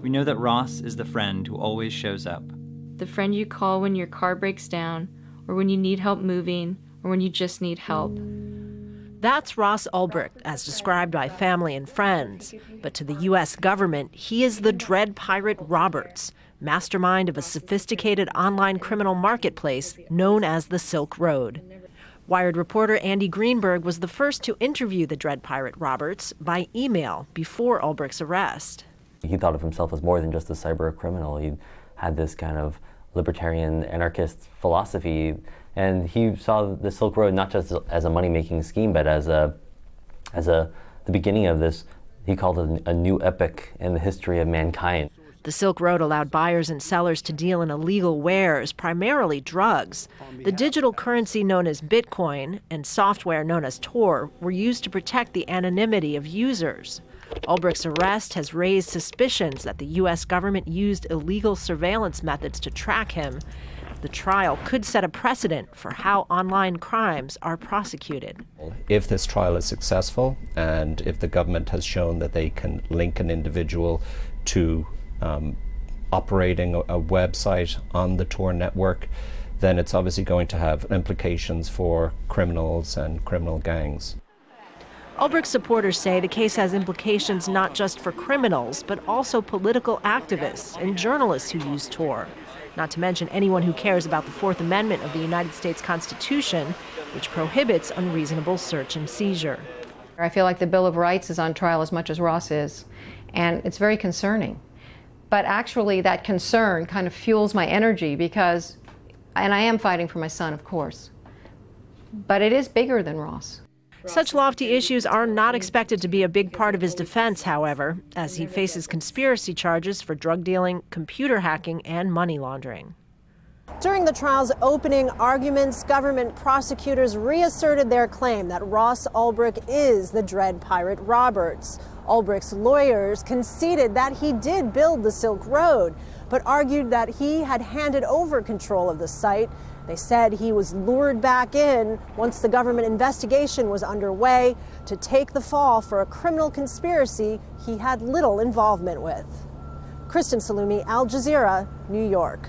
We know that Ross is the friend who always shows up. The friend you call when your car breaks down, or when you need help moving, or when you just need help. That's Ross Ulbricht, as described by family and friends. But to the U.S. government, he is the dread pirate Roberts, mastermind of a sophisticated online criminal marketplace known as the Silk Road. Wired reporter Andy Greenberg was the first to interview the dread pirate Roberts by email before Ulbricht's arrest. He thought of himself as more than just a cyber criminal. He had this kind of libertarian anarchist philosophy, and he saw the Silk Road not just as a money-making scheme, but as the beginning of this, he called it a new epoch in the history of mankind. The Silk Road allowed buyers and sellers to deal in illegal wares, primarily drugs. The digital currency known as Bitcoin and software known as Tor were used to protect the anonymity of users. Ulbricht's arrest has raised suspicions that the U.S. government used illegal surveillance methods to track him. The trial could set a precedent for how online crimes are prosecuted. If this trial is successful, and if the government has shown that they can link an individual to operating a website on the Tor network, then it's obviously going to have implications for criminals and criminal gangs. Ulbricht supporters say the case has implications not just for criminals, but also political activists and journalists who use Tor. Not to mention anyone who cares about the Fourth Amendment of the United States Constitution, which prohibits unreasonable search and seizure. I feel like the Bill of Rights is on trial as much as Ross is, and it's very concerning. But actually that concern kind of fuels my energy because, and I am fighting for my son, of course, but it is bigger than Ross. Such lofty issues are not expected to be a big part of his defense, however, as he faces conspiracy charges for drug dealing, computer hacking, and money laundering. During the trial's opening arguments, government prosecutors reasserted their claim that Ross Ulbricht is the dread pirate Roberts. Ulbricht's lawyers conceded that he did build the Silk Road, but argued that he had handed over control of the site. They said he was lured back in once the government investigation was underway to take the fall for a criminal conspiracy he had little involvement with. Kristen, Saloomey, Al Jazeera, New York.